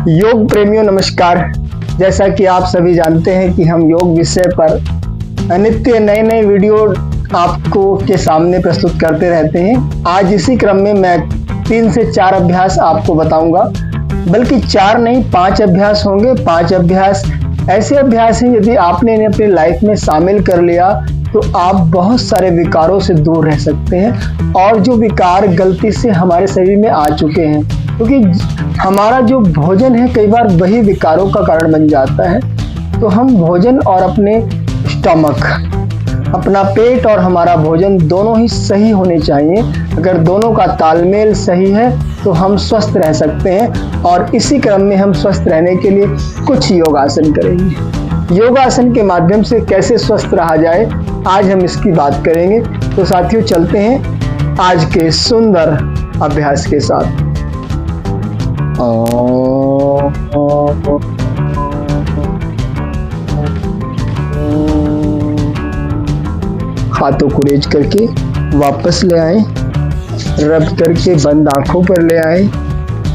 योग प्रेमियों नमस्कार। जैसा कि आप सभी जानते हैं कि हम योग विषय पर नित्य नए नए वीडियो आपको के सामने प्रस्तुत करते रहते हैं। आज इसी क्रम में मैं 3 से 4 अभ्यास आपको बताऊंगा, बल्कि 4 नहीं 5 अभ्यास होंगे। 5 अभ्यास ऐसे अभ्यास हैं, यदि आपने इन्हें अपनी लाइफ में शामिल कर लिया तो आप बहुत सारे विकारों से दूर रह सकते हैं। और जो विकार गलती से हमारे शरीर में आ चुके हैं, क्योंकि हमारा जो भोजन है कई बार वही विकारों का कारण बन जाता है। तो हम भोजन और अपने स्टमक, अपना पेट और हमारा भोजन दोनों ही सही होने चाहिए। अगर दोनों का तालमेल सही है तो हम स्वस्थ रह सकते हैं। और इसी क्रम में हम स्वस्थ रहने के लिए कुछ योगासन करेंगे। योगासन के माध्यम से कैसे स्वस्थ रहा जाए, आज हम इसकी बात करेंगे। तो साथियों, चलते हैं आज के सुंदर अभ्यास के साथ। हाथों को रेज करके वापस ले आए, रब करके बंद आंखों पर ले आए,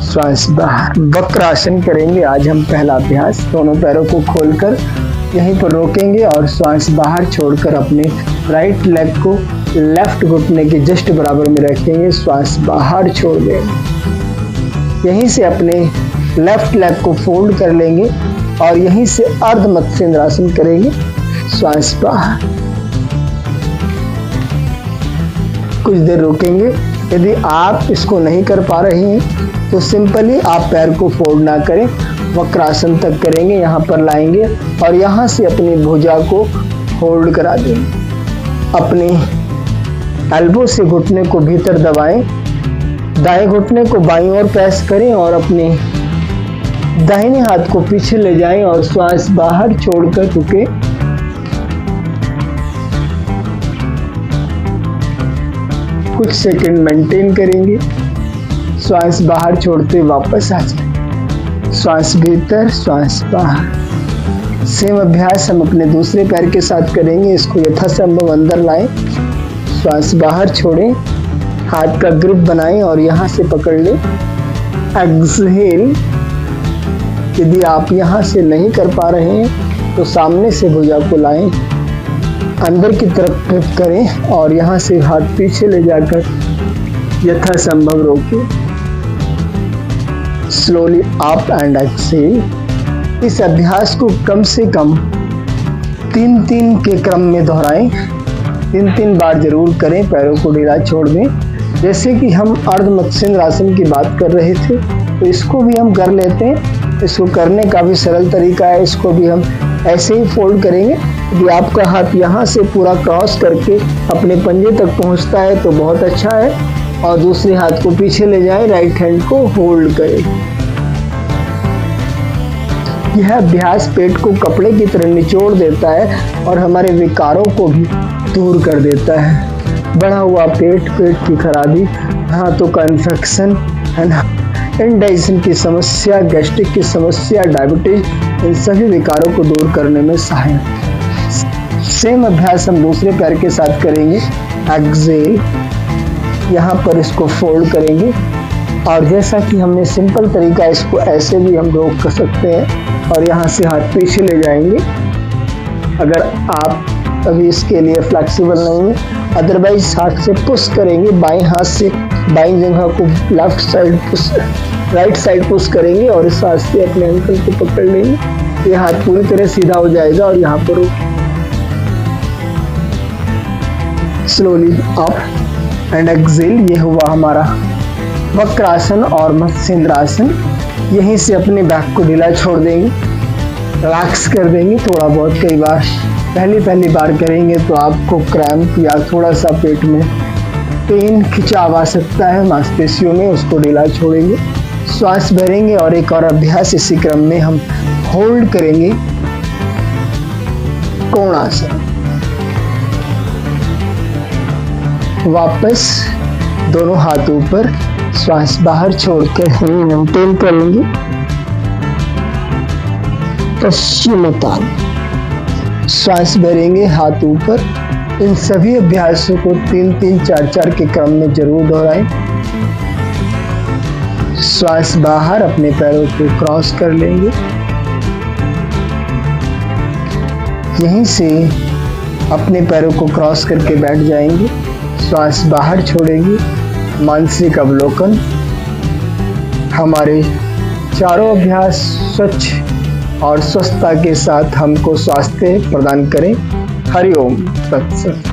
श्वास बाहर। वक्रासन करेंगे आज हम पहला अभ्यास। दोनों पैरों को खोलकर यहीं पर रोकेंगे और श्वास बाहर छोड़कर अपने राइट लेग को लेफ्ट घुटने के जस्ट बराबर में रखेंगे। श्वास बाहर छोड़ देंगे। यहीं से अपने लेफ्ट लेग को फोल्ड कर लेंगे और यहीं से अर्ध मत्स्येंद्रासन करेंगे। श्वास बाहर, कुछ देर रुकेंगे। यदि आप इसको नहीं कर पा रहे हैं तो सिंपली आप पैर को फोल्ड ना करें, वक्रासन तक करेंगे। यहाँ पर लाएंगे और यहाँ से अपनी भुजा को होल्ड करा देंगे। अपने एल्बो से घुटने को भीतर दबाएं, दाएं घुटने को बाईं ओर प्रेस करें और अपने दाहिने हाथ को पीछे ले जाएं और श्वास बाहर छोड़कर रुके। कुछ सेकंड मेंटेन करेंगे। श्वास बाहर छोड़ते वापस आ जाए। श्वास भीतर, श्वास बाहर। सेम अभ्यास हम अपने दूसरे पैर के साथ करेंगे। इसको यथासंभव अंदर लाएं, श्वास बाहर छोड़ें, हाथ का ग्रिप बनाएं और यहाँ से पकड़ लें। एक्सहेल। यदि आप यहाँ से नहीं कर पा रहे हैं तो सामने से भुजा को लाएं, अंदर की तरफ ग्रिप करें और यहाँ से हाथ पीछे ले जाकर यथासंभव रोकें। Slowly up and exhale. इस अभ्यास को कम से कम 3-3 के क्रम में दोहराएं। 3-3 बार जरूर करें। पैरों को ढीला छोड़ दें। जैसे कि हम अर्ध मत्स्येंद्रासन की बात कर रहे थे, तो इसको भी हम कर लेते हैं। इसको करने का भी सरल तरीका है। इसको भी हम ऐसे ही फोल्ड करेंगे। यदि आपका हाथ यहाँ से पूरा क्रॉस करके अपने पंजे तक पहुँचता है तो बहुत अच्छा है। और दूसरे हाथ को पीछे ले जाएं, राइट हैंड को होल्ड करें। यह अभ्यास पेट को कपड़े की तरह निचोड़ देता है और हमारे विकारों को भी दूर कर देता है। बढ़ा हुआ पेट, पेट की खराबी, हाथों का इन्फेक्शन, है ना, इंडाइजेशन की समस्या, गैस्ट्रिक की समस्या, डायबिटीज, इन सभी विकारों को दूर करने में सहायक। सेम अभ्यास हम दूसरे पैर के साथ करेंगे। एक्सहेल। यहाँ पर इसको फोल्ड करेंगे और जैसा कि हमने सिंपल तरीका, इसको ऐसे भी हम रोक कर सकते हैं और यहाँ से हाथ पीछे ले जाएंगे अगर आप अभी इसके लिए फ्लेक्सिबल नहीं है। अदरवाइज हाथ से पुश करेंगे, बाएं हाथ से बाईं जगह को left side push, right side push करेंगे और इस हाथ से अपने एंकल को पकड़ लेंगे। ये हाथ पूरी तरह सीधा हो जाएगा और यहाँ पर स्लोली अप एंड एक्सहेल। ये हुआ हमारा वक्रासन और मत्स्येंद्रासन। यहीं से अपने बैक को ढीला छोड़ देंगे, रिलैक्स कर देंगे थोड़ा बहुत। कई बार पहली बार करेंगे तो आपको क्रैम्प या थोड़ा सा पेट में पेन, खिंचाव आ सकता है मांसपेशियों में, उसको ढीला छोड़ेंगे। श्वास भरेंगे और एक और अभ्यास इसी क्रम में हम होल्ड करेंगे। कोणासन। वापस दोनों हाथ ऊपर, श्वास बाहर छोड़कर हम मेंटेन करेंगे। पश्चिमोत्तान। श्वास भरेंगे, हाथ ऊपर। इन सभी अभ्यासों को 3-3, 4-4 के क्रम में जरूर दोहराएं। श्वास बाहर, अपने पैरों को क्रॉस कर लेंगे। यहीं से अपने पैरों को क्रॉस करके बैठ जाएंगे। श्वास बाहर छोड़ेंगे। मानसिक अवलोकन। हमारे चारों अभ्यास स्वच्छ और स्वस्थता के साथ हमको स्वास्थ्य प्रदान करें। हरि ओम तत्सत।